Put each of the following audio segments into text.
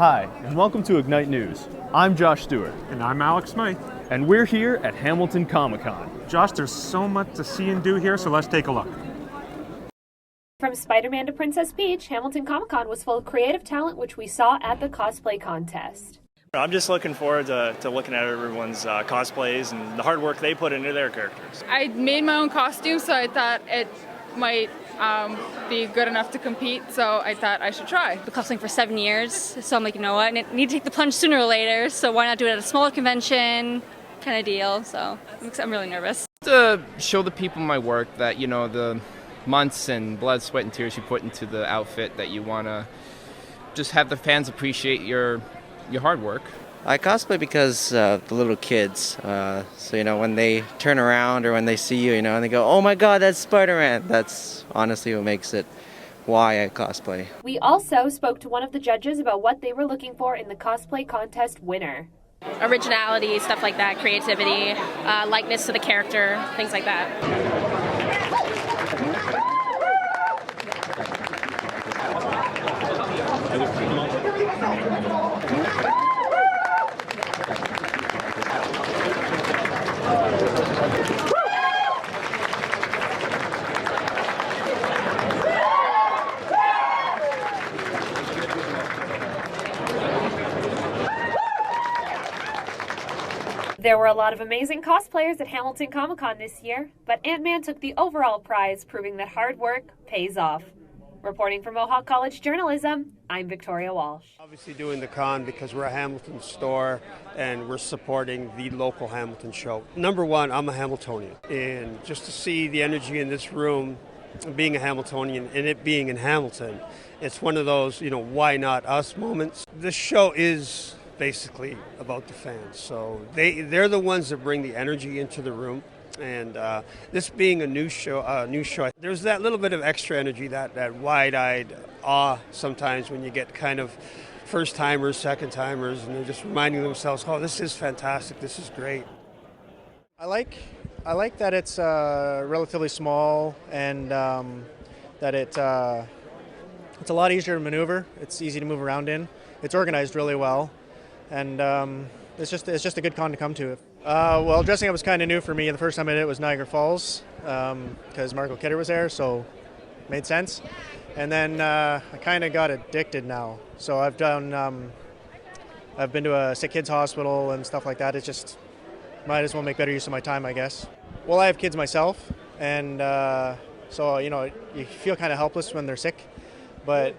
Hi, and welcome to Ignite News. I'm Josh Stewart. And I'm Alex Smythe. And we're here at Hamilton Comic-Con. Josh, there's so much to see and do here, so let's take a look. From Spider-Man to Princess Peach, Hamilton Comic-Con was full of creative talent, which we saw at the cosplay contest. I'm just looking forward to looking at everyone's cosplays and the hard work they put into their characters. I made my own costume, so I thought it might be good enough to compete, so I thought I should try. I've been cosplaying for 7 years, so I'm like, you know what, I need to take the plunge sooner or later, so why not do it at a smaller convention kind of deal, so I'm really nervous. To show the people my work that, you know, the months and blood, sweat, and tears you put into the outfit, that you want to just have the fans appreciate your hard work. I cosplay because the little kids, so you know, when they turn around or when they see you, you know, and they go, "Oh my God, that's Spider-Man." That's honestly what makes it why I cosplay. We also spoke to one of the judges about what they were looking for in the cosplay contest winner. Originality, stuff like that, creativity, likeness to the character, things like that. There were a lot of amazing cosplayers at Hamilton Comic-Con this year, but Ant-Man took the overall prize, proving that hard work pays off. Reporting for Mohawk College Journalism, I'm Victoria Walsh. Obviously doing the con because we're a Hamilton store and we're supporting the local Hamilton show. Number one, I'm a Hamiltonian, and just to see the energy in this room, being a Hamiltonian and it being in Hamilton, it's one of those, you know, why not us moments. This show is basically about the fans, so they're the ones that bring the energy into the room. And this being a new show, there's that little bit of extra energy, that wide-eyed awe sometimes when you get kind of first-timers, second-timers, and they're just reminding themselves, "Oh, this is fantastic. This is great." I like that it's relatively small and that it's a lot easier to maneuver. It's easy to move around in. It's organized really well, and it's just a good con to come to. Well, dressing up was kind of new for me. The first time I did it was Niagara Falls because Margot Kidder was there, so it made sense. And then I kind of got addicted now. So I've been to a sick kids hospital and stuff like that. It's just might as well make better use of my time, I guess. Well, I have kids myself, and so you know, you feel kind of helpless when they're sick. But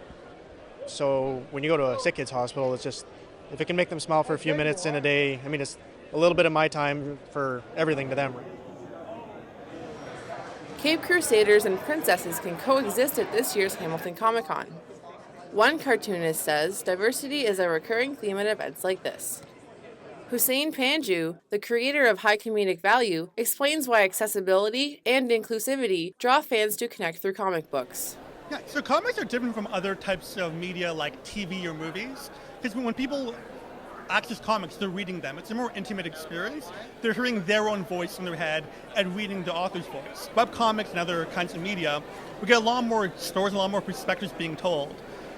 so when you go to a sick kids hospital, it's just, if it can make them smile for a few minutes in a day, I mean, it's a little bit of my time for everything to them. Cape Crusaders and princesses can coexist at this year's Hamilton Comic-Con. One cartoonist says diversity is a recurring theme at events like this. Hussein Panju, the creator of High Comedic Value, explains why accessibility and inclusivity draw fans to connect through comic books. Yeah, so comics are different from other types of media like TV or movies, because when people access comics, they're reading them. It's a more intimate experience. They're hearing their own voice in their head and reading the author's voice. Webcomics and other kinds of media, we get a lot more stories, a lot more perspectives being told.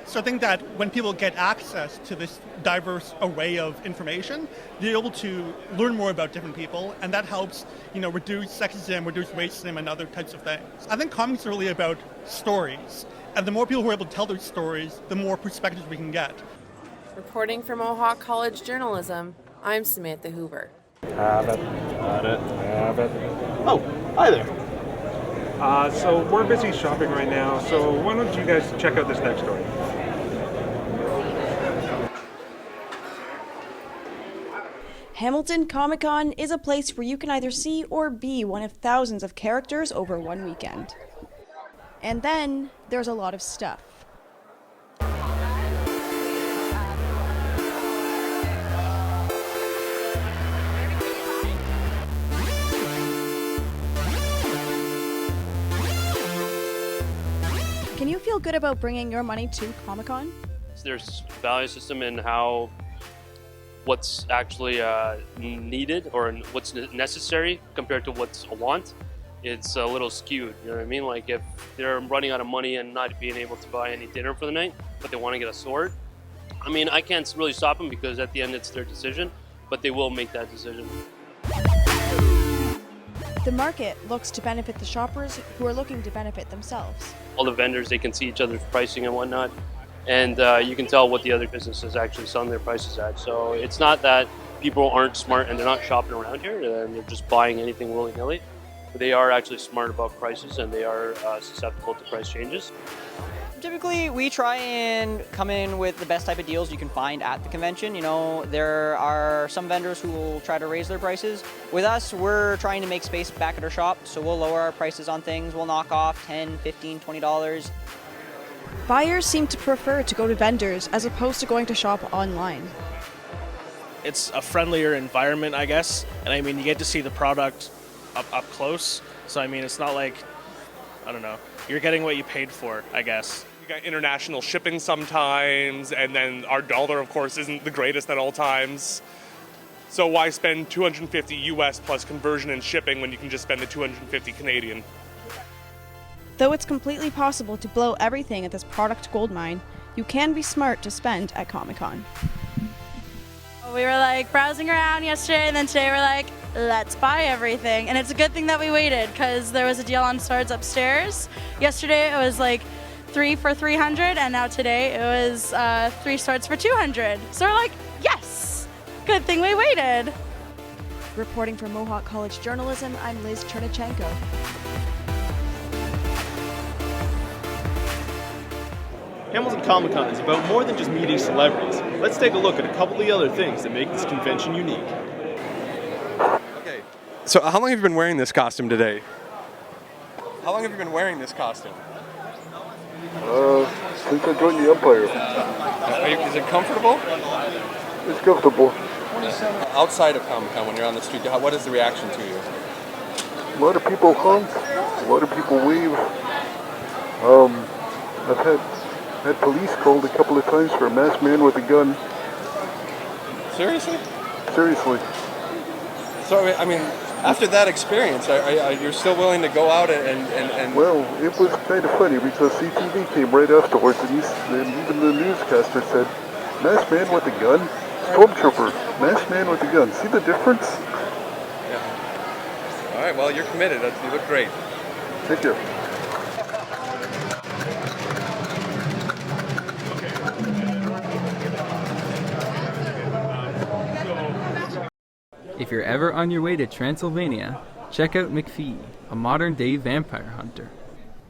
So I think that when people get access to this diverse array of information, they're able to learn more about different people, and that helps, you know, reduce sexism, reduce racism, and other types of things. I think comics are really about stories, and the more people who are able to tell their stories, the more perspectives we can get. Reporting for Mohawk College Journalism, I'm Samantha Hoover. Have it. Oh, hi there. So we're busy shopping right now, so why don't you guys check out this next story? Hamilton Comic-Con is a place where you can either see or be one of thousands of characters over one weekend. And then there's a lot of stuff. Can you feel good about bringing your money to Comic-Con? There's value system in how what's actually needed or what's necessary compared to what's a want. It's a little skewed, you know what I mean? Like if they're running out of money and not being able to buy any dinner for the night, but they want to get a sword, I mean, I can't really stop them because at the end it's their decision, but they will make that decision. The market looks to benefit the shoppers who are looking to benefit themselves. All the vendors, they can see each other's pricing and whatnot, and you can tell what the other businesses actually selling their prices at. So it's not that people aren't smart and they're not shopping around here and they're just buying anything willy-nilly. They are actually smart about prices and they are susceptible to price changes. Typically, we try and come in with the best type of deals you can find at the convention. You know, there are some vendors who will try to raise their prices. With us, we're trying to make space back at our shop, so we'll lower our prices on things. We'll knock off $10, $15, $20. Buyers seem to prefer to go to vendors as opposed to going to shop online. It's a friendlier environment, I guess, and I mean, you get to see the product up close, so I mean, it's not like, I don't know, you're getting what you paid for, I guess. We got international shipping sometimes, and then our dollar, of course, isn't the greatest at all times. So why spend $250 US plus conversion and shipping when you can just spend the $250 Canadian? Though it's completely possible to blow everything at this product goldmine, you can be smart to spend at Comic-Con. We were like browsing around yesterday, and then today we're like, let's buy everything. And it's a good thing that we waited because there was a deal on swords upstairs. Yesterday it was like 3 for $300, and now today it was 3 swords for $200. So we're like, yes, good thing we waited. Reporting for Mohawk College Journalism, I'm Liz Chernichenko. Hamilton Comic-Con is about more than just meeting celebrities. Let's take a look at a couple of the other things that make this convention unique. Okay, so how long have you been wearing this costume today? How long have you been wearing this costume? Since I joined the Empire. Is it comfortable? It's comfortable. Outside of Comic-Con, when you're on the street, what is the reaction to you? A lot of people honk, a lot of people wave. I've had police called a couple of times for a masked man with a gun. Seriously? Seriously. So, I mean, after that experience, you're still willing to go out and... Well, it was kind of funny because CTV came right afterwards and even the newscaster said, masked man with a gun? Stormtrooper, masked man with a gun. See the difference? Yeah. All right, well, you're committed. You look great. Thank you. If you're ever on your way to Transylvania, check out McPhee, a modern-day vampire hunter.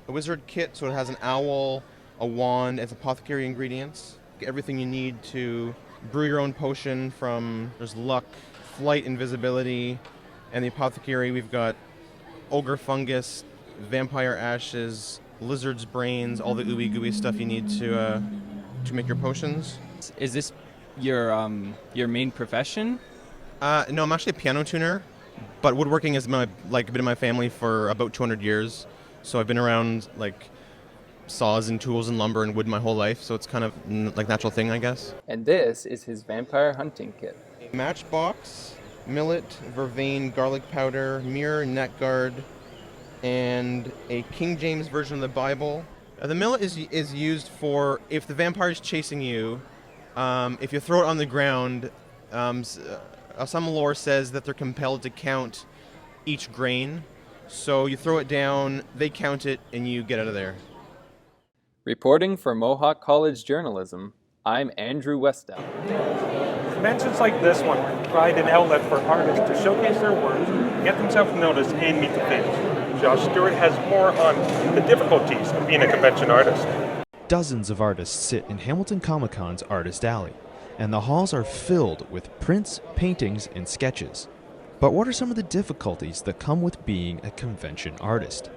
A wizard kit, so it has an owl, a wand, and apothecary ingredients. Everything you need to brew your own potion from, there's luck, flight, invisibility, and the apothecary we've got ogre fungus, vampire ashes, lizard's brains, all the ooey gooey stuff you need to make your potions. Is this your main profession? No, I'm actually a piano tuner, but woodworking has been in my family for about 200 years. So I've been around like saws and tools and lumber and wood my whole life. So it's kind of like natural thing, I guess. And this is his vampire hunting kit. Matchbox, millet, vervain, garlic powder, mirror, neck guard, and a King James version of the Bible. The millet is used for if the vampire is chasing you. If you throw it on the ground, some lore says that they're compelled to count each grain. So you throw it down, they count it, and you get out of there. Reporting for Mohawk College Journalism, I'm Andrew Westow. Conventions like this one provide an outlet for artists to showcase their work, get themselves noticed, and meet the fans. Josh Stewart has more on the difficulties of being a convention artist. Dozens of artists sit in Hamilton Comic-Con's Artist Alley, and the halls are filled with prints, paintings, and sketches. But what are some of the difficulties that come with being a convention artist?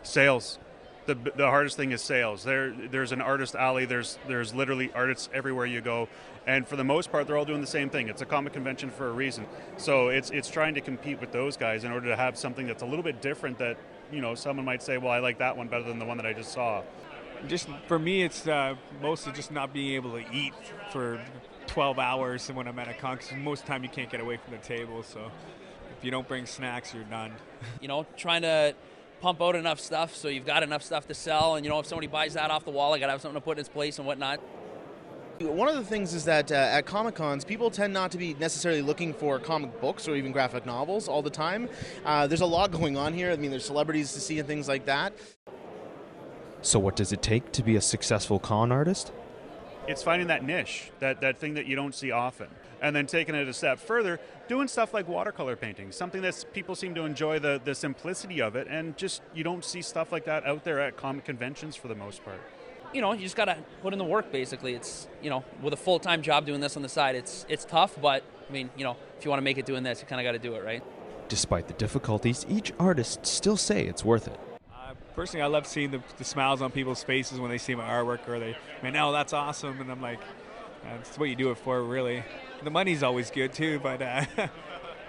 Sales. The hardest thing is sales. There's an artist alley. There's literally artists everywhere you go, and for the most part, they're all doing the same thing. It's a comic convention for a reason. So it's trying to compete with those guys in order to have something that's a little bit different. That someone might say, well, I like that one better than the one that I just saw. Just for me, it's mostly just not being able to eat for 12 hours when I'm at a con, because most of the time you can't get away from the table. So if you don't bring snacks, you're done. Trying to pump out enough stuff so you've got enough stuff to sell, and if somebody buys that off the wall, I gotta have something to put in its place and whatnot. One of the things is that at Comic-Cons, people tend not to be necessarily looking for comic books or even graphic novels all the time. There's a lot going on here. I mean, there's celebrities to see and things like that. So what does it take to be a successful con artist? It's finding that niche, that thing that you don't see often. And then taking it a step further, doing stuff like watercolor painting, something that people seem to enjoy the simplicity of it, and just you don't see stuff like that out there at comic conventions for the most part. You know, you just got to put in the work, basically. It's, you know, with a full-time job doing this on the side, it's tough, but, I mean, you know, if you want to make it doing this, you kind of got to do it, right? Despite the difficulties, each artist still say it's worth it. Personally, I love seeing the smiles on people's faces when they see my artwork, or they, man, oh, that's awesome, and I'm like, that's what you do it for, really. The money's always good, too, but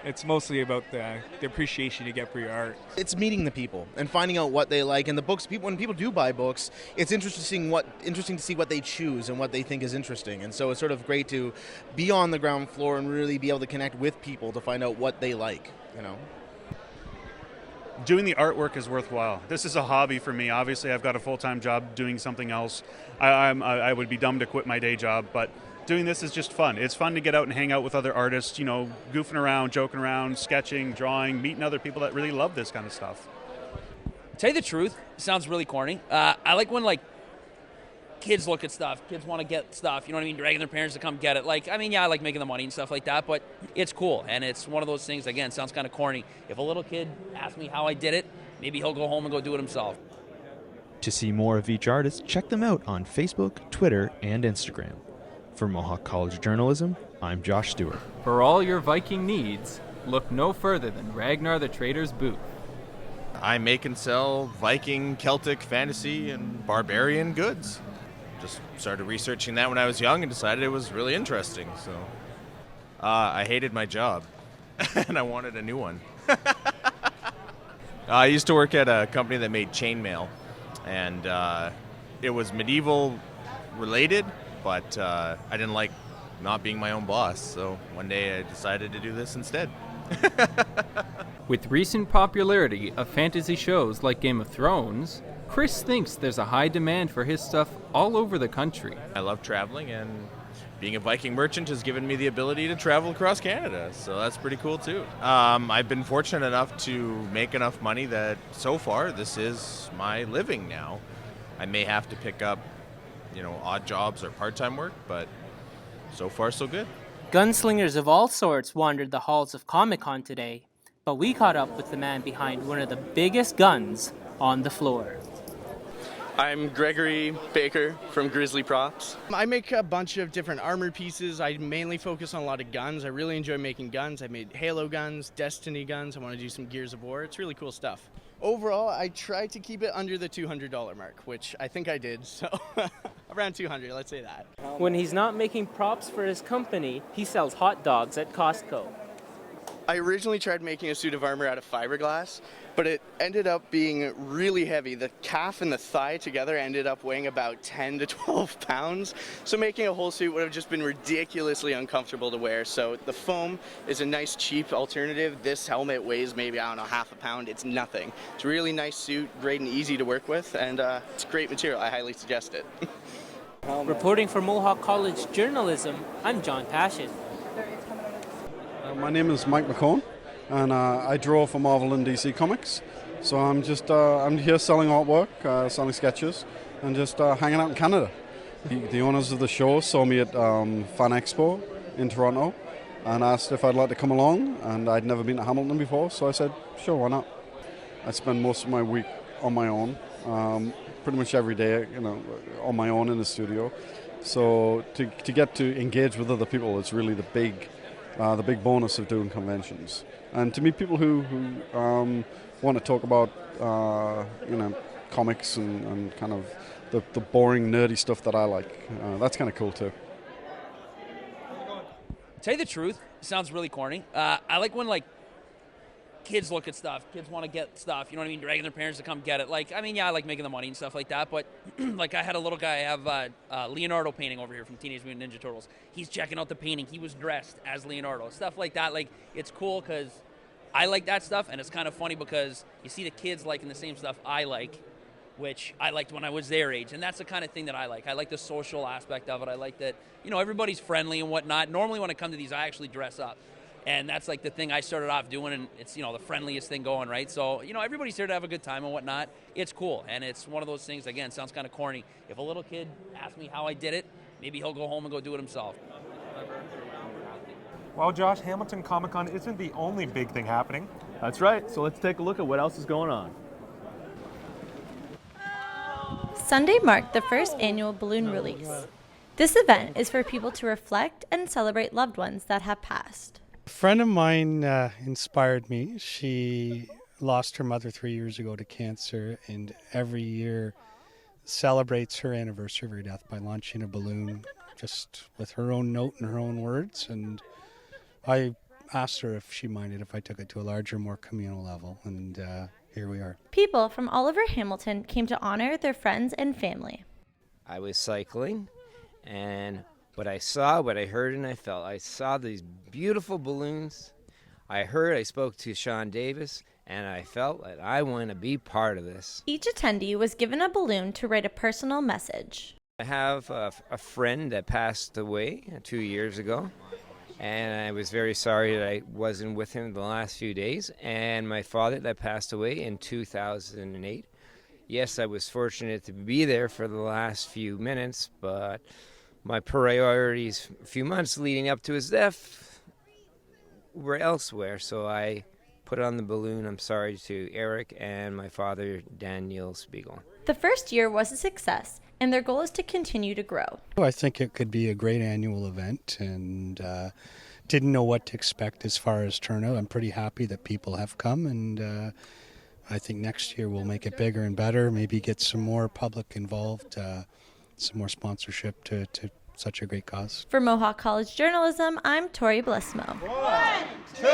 it's mostly about the appreciation you get for your art. It's meeting the people and finding out what they like. And the books, when people do buy books, it's interesting to see what they choose and what they think is interesting. And so it's sort of great to be on the ground floor and really be able to connect with people to find out what they like, you know. Doing the artwork is worthwhile. This is a hobby for me. Obviously, I've got a full-time job doing something else. I would be dumb to quit my day job, but doing this is just fun. It's fun to get out and hang out with other artists, you know, goofing around, joking around, sketching, drawing, meeting other people that really love this kind of stuff. Tell you the truth, it sounds really corny. I like when, like, kids look at stuff, kids want to get stuff, you know what I mean, dragging their parents to come get it. Like, I mean, yeah, I like making the money and stuff like that, but it's cool, and it's one of those things, again, sounds kind of corny. If a little kid asks me how I did it, maybe he'll go home and go do it himself. To see more of each artist, check them out on Facebook, Twitter, and Instagram. For Mohawk College Journalism, I'm Josh Stewart. For all your Viking needs, look no further than Ragnar the Trader's booth. I make and sell Viking, Celtic, fantasy, and barbarian goods. Just started researching that when I was young and decided it was really interesting. So I hated my job and I wanted a new one. I used to work at a company that made chainmail, and it was medieval related, but I didn't like not being my own boss. So one day I decided to do this instead. With recent popularity of fantasy shows like Game of Thrones, Chris thinks there's a high demand for his stuff all over the country. I love traveling, and being a Viking merchant has given me the ability to travel across Canada, so that's pretty cool too. I've been fortunate enough to make enough money that so far this is my living now. I may have to pick up, you know, odd jobs or part-time work, but so far so good. Gunslingers of all sorts wandered the halls of Comic-Con today, but we caught up with the man behind one of the biggest guns on the floor. I'm Gregory Baker from Grizzly Props. I make a bunch of different armor pieces. I mainly focus on a lot of guns. I really enjoy making guns. I made Halo guns, Destiny guns. I want to do some Gears of War. It's really cool stuff. Overall, I try to keep it under the $200 mark, which I think I did, so around 200, let's say that. When he's not making props for his company, he sells hot dogs at Costco. I originally tried making a suit of armor out of fiberglass, but it ended up being really heavy. The calf and the thigh together ended up weighing about 10 to 12 pounds, so making a whole suit would have just been ridiculously uncomfortable to wear. So the foam is a nice cheap alternative. This helmet weighs maybe, I don't know, half a pound. It's nothing. It's a really nice suit, great and easy to work with, and it's great material. I highly suggest it. Reporting for Mohawk College Journalism, I'm John Passion. My name is Mike McCone, and I draw for Marvel and DC Comics. So I'm just I'm here selling artwork, selling sketches, and just hanging out in Canada. The owners of the show saw me at Fan Expo in Toronto and asked if I'd like to come along, and I'd never been to Hamilton before, so I said, sure, why not? I spend most of my week on my own, pretty much every day, you know, on my own in the studio. So to get to engage with other people is really the big bonus of doing conventions, and to meet people who want to talk about you know, comics and kind of the boring nerdy stuff that I like. That's kind of cool too. Tell you the truth, it sounds really corny. I like when, like, kids look at stuff, kids want to get stuff, you know what I mean, dragging their parents to come get it. Like, I mean, yeah, I like making the money and stuff like that, but like I had a little guy, I have Leonardo painting over here from Teenage Mutant Ninja Turtles. He's checking out the painting. He was dressed as Leonardo. Stuff like that, like, it's cool because I like that stuff, and it's kind of funny because you see the kids liking the same stuff I like, which I liked when I was their age. And that's the kind of thing that I like. I like the social aspect of it. I like that, everybody's friendly and whatnot. Normally when I come to these, I actually dress up. And that's like the thing I started off doing, and it's, the friendliest thing going, right? So, everybody's here to have a good time and whatnot. It's cool, and it's one of those things, again, sounds kind of corny. If a little kid asks me how I did it, maybe he'll go home and go do it himself. Well, Josh, Hamilton Comic-Con isn't the only big thing happening. That's right, so let's take a look at what else is going on. Sunday marked the first annual balloon release. This event is for people to reflect and celebrate loved ones that have passed. A friend of mine inspired me. She lost her mother 3 years ago to cancer, and every year celebrates her anniversary of her death by launching a balloon just with her own note and her own words. And I asked her if she minded if I took it to a larger, more communal level, and here we are. People from all over Hamilton came to honor their friends and family. I was cycling, and what I saw, what I heard, and I felt. I saw these beautiful balloons. I spoke to Sean Davis, and I felt that I want to be part of this. Each attendee was given a balloon to write a personal message. I have a friend that passed away 2 years ago, and I was very sorry that I wasn't with him the last few days. And my father that passed away in 2008. Yes, I was fortunate to be there for the last few minutes, but my priorities a few months leading up to his death were elsewhere, so I put on the balloon, I'm sorry, to Eric and my father, Daniel Spiegel. The first year was a success, and their goal is to continue to grow. I think it could be a great annual event, and didn't know what to expect as far as turnout. I'm pretty happy that people have come, and I think next year we'll make it bigger and better, maybe get some more public involved, some more sponsorship to such a great cause. For Mohawk College Journalism, I'm Tori Blissmo. 1, 2,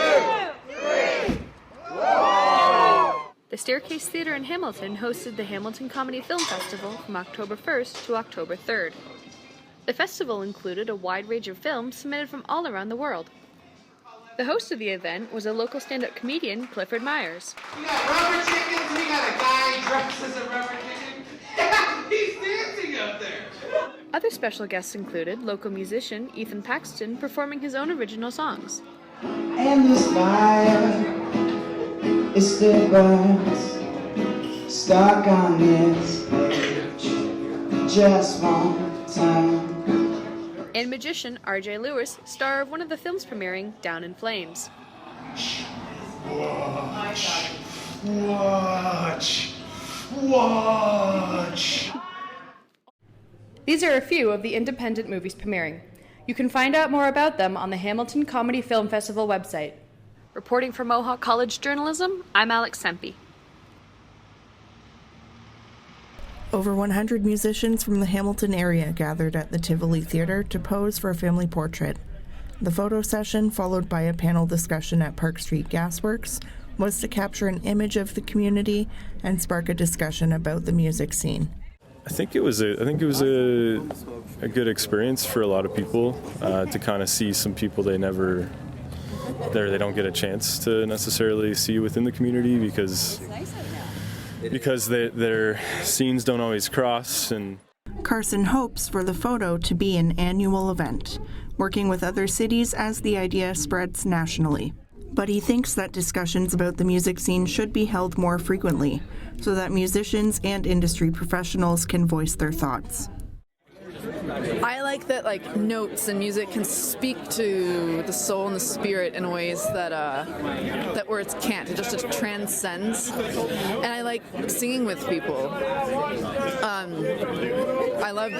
3. The Staircase Theatre in Hamilton hosted the Hamilton Comedy Film Festival from October 1st to October 3rd. The festival included a wide range of films submitted from all around the world. The host of the event was a local stand-up comedian, Clifford Myers. We got rubber chickens, we got a guy dressed as a rubber chicken. He's dancing up there. Other special guests included local musician Ethan Paxton performing his own original songs. And this fire is still burns, stuck on this page, just one time. And magician R.J. Lewis, star of one of the films premiering, Down in Flames. Watch. These are a few of the independent movies premiering. You can find out more about them on the Hamilton Comedy Film Festival website. Reporting for Mohawk College Journalism, I'm Alex Sempe. Over 100 musicians from the Hamilton area gathered at the Tivoli Theatre to pose for a family portrait. The photo session, followed by a panel discussion at Park Street Gasworks, was to capture an image of the community and spark a discussion about the music scene. I think it was a good experience for a lot of people to kind of see some people they don't get a chance to necessarily see within the community because their scenes don't always cross. And Carson hopes for the photo to be an annual event, working with other cities as the idea spreads nationally. But he thinks that discussions about the music scene should be held more frequently, so that musicians and industry professionals can voice their thoughts. I like that notes and music can speak to the soul and the spirit in ways that words can't. It just transcends. And I like singing with people. I love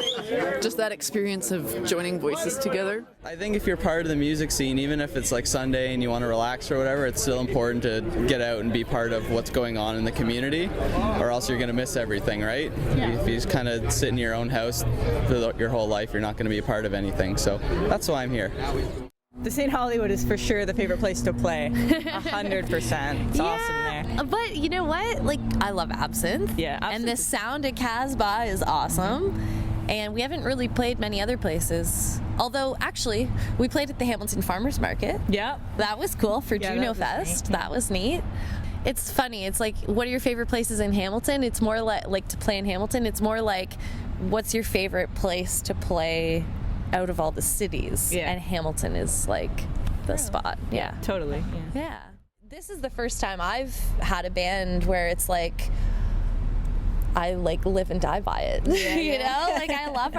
just that experience of joining voices together. I think if you're part of the music scene, even if it's like Sunday and you want to relax or whatever, it's still important to get out and be part of what's going on in the community, or else you're going to miss everything, right? If you just kind of sit in your own house for your whole life, you're not going to be a part of anything. So that's why I'm here. The St. Hollywood is for sure the favorite place to play. 100%. It's awesome there. But you know what? I love Absinthe. Yeah, Absinthe. And the sound at Casbah is awesome. And we haven't really played many other places. Although, actually, we played at the Hamilton Farmers Market. Yeah. That was cool for Juno Fest. That was neat. it's funny. It's like, what are your favorite places in Hamilton? It's more like to play in Hamilton. It's more like, what's your favorite place to play out of all the cities? Yeah. And Hamilton is like the spot. Yeah. Totally. Yeah. This is the first time I've had a band where it's like, I like live and die by it. You know, like I love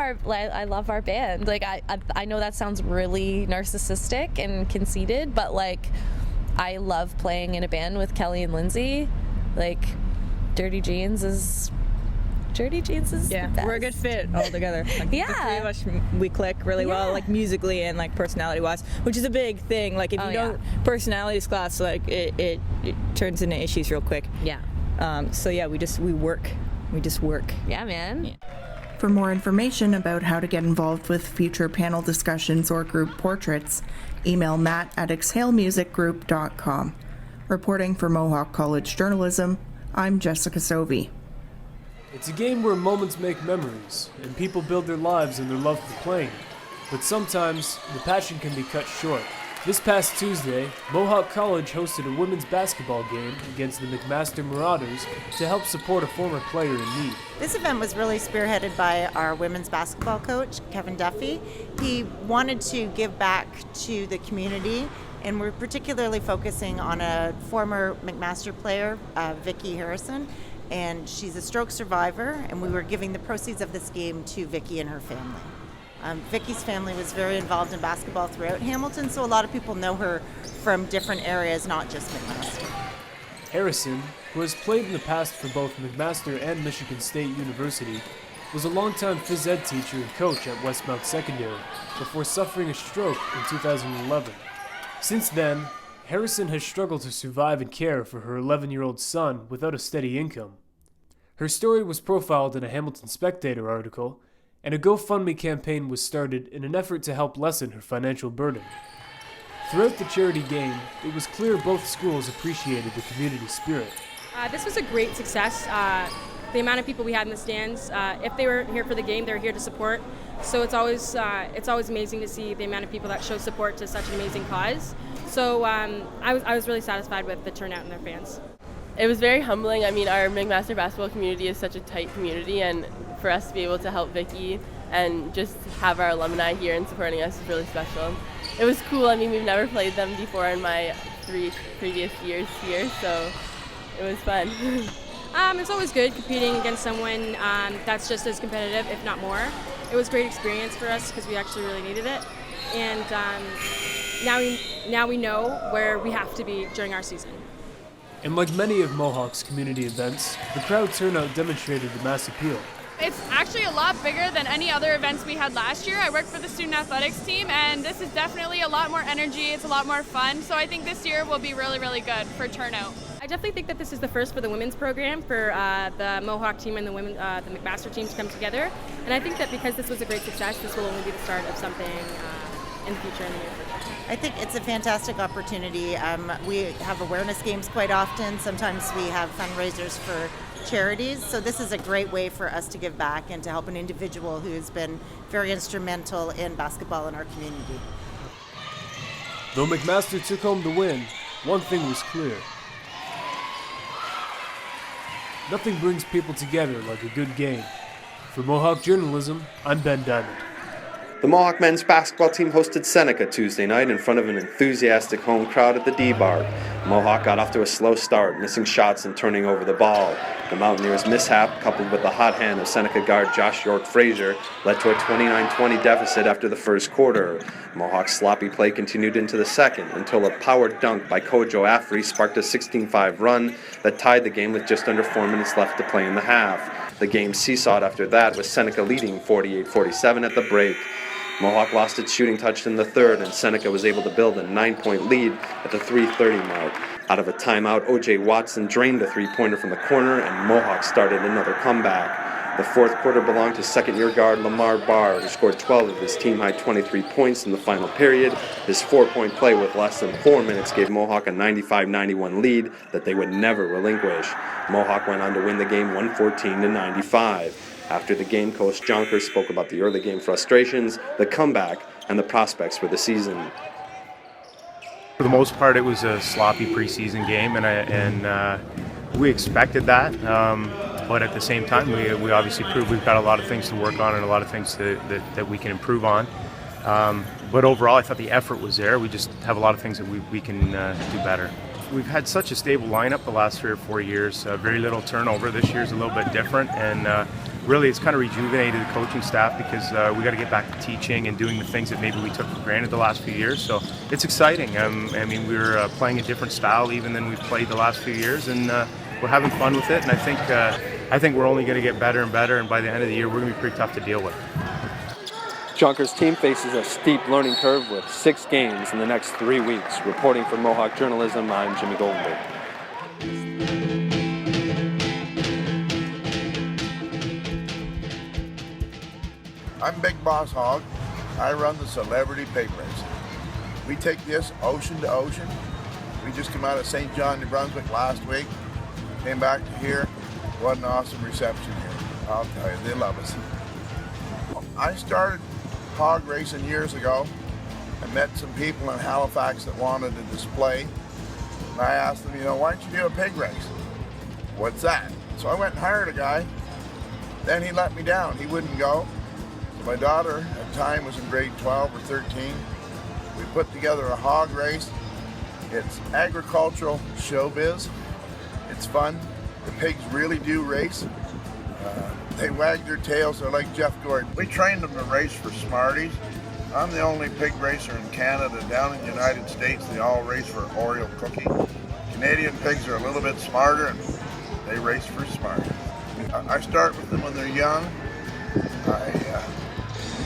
our band. Like I know that sounds really narcissistic and conceited, but like I love playing in a band with Kelly and Lindsay. Like Dirty Jeans is the best. We're a good fit all together. Like, Yeah. the three of us, we click really well, like musically and like personality wise, which is a big thing. Like if you don't personalities class, like it turns into issues real quick. Yeah. So yeah, we just work. Yeah, man. For more information about how to get involved with future panel discussions or group portraits, email matt@exhalemusicgroup.com. Reporting for Mohawk College Journalism, I'm Jessica Sovey. It's a game where moments make memories, and people build their lives and their love for playing. But sometimes, the passion can be cut short. This past Tuesday, Mohawk College hosted a women's basketball game against the McMaster Marauders to help support a former player in need. This event was really spearheaded by our women's basketball coach, Kevin Duffy. He wanted to give back to the community, and we're particularly focusing on a former McMaster player, Vicki Harrison, and she's a stroke survivor, and we were giving the proceeds of this game to Vicki and her family. Vicki's family was very involved in basketball throughout Hamilton, so a lot of people know her from different areas, not just McMaster. Harrison, who has played in the past for both McMaster and Michigan State University, was a longtime phys ed teacher and coach at Westmount Secondary before suffering a stroke in 2011. Since then, Harrison has struggled to survive and care for her 11-year-old son without a steady income. Her story was profiled in a Hamilton Spectator article, and a GoFundMe campaign was started in an effort to help lessen her financial burden. Throughout the charity game, it was clear both schools appreciated the community spirit. This was a great success. The amount of people we had in the stands, if they were here for the game, they were here to support. So it's always amazing to see the amount of people that show support to such an amazing cause. So I was really satisfied with the turnout and their fans. It was very humbling. I mean, our McMaster basketball community is such a tight community, and for us to be able to help Vicki and just have our alumni here and supporting us is really special. It was cool. I mean, we've never played them before in my 3 previous years here, so it was fun. It's always good competing against someone that's just as competitive, if not more. It was a great experience for us because we actually really needed it, and now we know where we have to be during our season. And like many of Mohawk's community events, the crowd turnout demonstrated the mass appeal. It's actually a lot bigger than any other events we had last year. I work for the student athletics team, and this is definitely a lot more energy. It's a lot more fun, so I think this year will be really, really good for turnout. I definitely think that this is the first for the women's program, for the Mohawk team and the McMaster team to come together. And I think that because this was a great success, this will only be the start of something in the future, in the near future. I think it's a fantastic opportunity. We have awareness games quite often. Sometimes we have fundraisers for charities. So this is a great way for us to give back and to help an individual who has been very instrumental in basketball in our community. Though McMaster took home the win, one thing was clear. Nothing brings people together like a good game. For Mohawk Journalism, I'm Ben Diamond. The Mohawk men's basketball team hosted Seneca Tuesday night in front of an enthusiastic home crowd at the D-Bar. Mohawk got off to a slow start, missing shots and turning over the ball. The Mountaineers' mishap, coupled with the hot hand of Seneca guard Josh York-Frazier, led to a 29-20 deficit after the first quarter. Mohawk's sloppy play continued into the second until a powered dunk by Kojo Afri sparked a 16-5 run that tied the game with just under 4 minutes left to play in the half. The game seesawed after that, with Seneca leading 48-47 at the break. Mohawk lost its shooting touch in the third, and Seneca was able to build a 9-point lead at the 3:30 mark. Out of a timeout, O.J. Watson drained a three-pointer from the corner, and Mohawk started another comeback. The fourth quarter belonged to second-year guard Lamar Barr, who scored 12 of his team-high 23 points in the final period. His 4-point play with less than 4 minutes gave Mohawk a 95-91 lead that they would never relinquish. Mohawk went on to win the game 114-95. After the game, Coach Jonkers spoke about the early game frustrations, the comeback, and the prospects for the season. For the most part, it was a sloppy preseason game, and we expected that. But at the same time, we obviously proved we've got a lot of things to work on and a lot of things that we can improve on. But overall, I thought the effort was there. We just have a lot of things that we can do better. We've had such a stable lineup the last 3 or 4 years, very little turnover. This year's a little bit different, and really it's kind of rejuvenated the coaching staff because we got to get back to teaching and doing the things that maybe we took for granted the last few years. So it's exciting. I mean, we're playing a different style even than we've played the last few years, and we're having fun with it. And I think we're only going to get better and better, and by the end of the year, we're going to be pretty tough to deal with. Junkers team faces a steep learning curve with 6 games in the next 3 weeks. Reporting for Mohawk Journalism, I'm Jimmy Goldenberg. I'm Big Boss Hog. I run the Celebrity Pig Race. We take this ocean to ocean. We just came out of St. John, New Brunswick last week. Came back to here. What an awesome reception here. I'll tell you, they love us. I started hog racing years ago. I met some people in Halifax that wanted a display. And I asked them, why don't you do a pig race? What's that? So I went and hired a guy. Then he let me down. He wouldn't go. So my daughter at the time was in grade 12 or 13. We put together a hog race. It's agricultural showbiz. It's fun. The pigs really do race. They wag their tails. They're like Jeff Gordon. We trained them to race for Smarties. I'm the only pig racer in Canada. Down in the United States, they all race for Oreo cookie. Canadian pigs are a little bit smarter, and they race for Smarties. I start with them when they're young. I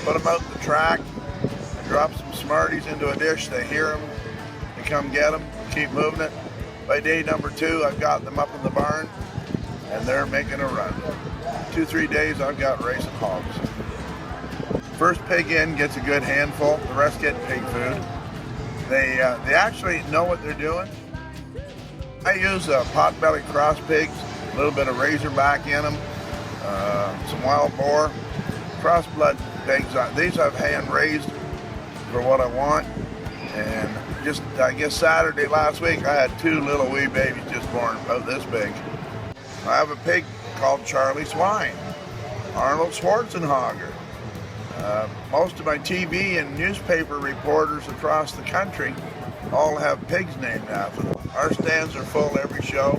put them out the track. I drop some Smarties into a dish. They hear them. They come get them. Keep moving it. By day number 2, I've got them up in the barn, and they're making a run. 2-3 days, I've got racing hogs. First pig in gets a good handful. The rest get pig food. They actually know what they're doing. I use potbelly cross pigs, a little bit of razorback in them, some wild boar, cross blood pigs. These I've hand raised for what I want. And just, I guess Saturday last week, I had 2 little wee babies just born about this big. I have a pig called Charlie Swine, Arnold Schwarzenegger. Most of my TV and newspaper reporters across the country all have pigs named after them. Our stands are full every show.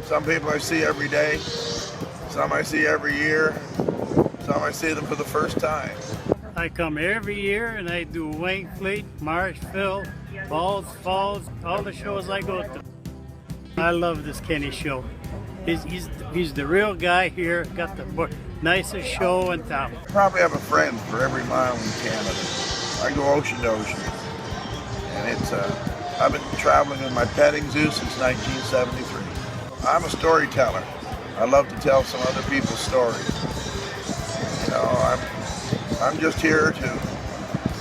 Some people I see every day, some I see every year, some I see them for the first time. I come every year and I do Wainfleet, Marshville, Balls Falls, all the shows I go to. I love this Kenny show. He's the real guy here, got the nicest show in town. Probably have a friend for every mile in Canada. I go ocean to ocean. And I've been traveling with my petting zoo since 1973. I'm a storyteller. I love to tell some other people's stories. I'm just here to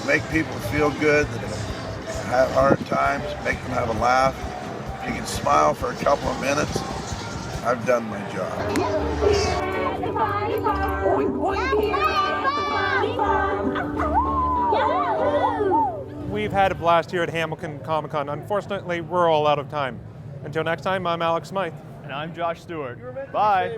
make people feel good, that have hard times, make them have a laugh. If you can smile for a couple of minutes, I've done my job. We've had a blast here at Hamilton Comic-Con. Unfortunately, we're all out of time. Until next time, I'm Alex Smythe. And I'm Josh Stewart. Bye.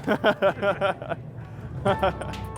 Ha ha ha ha.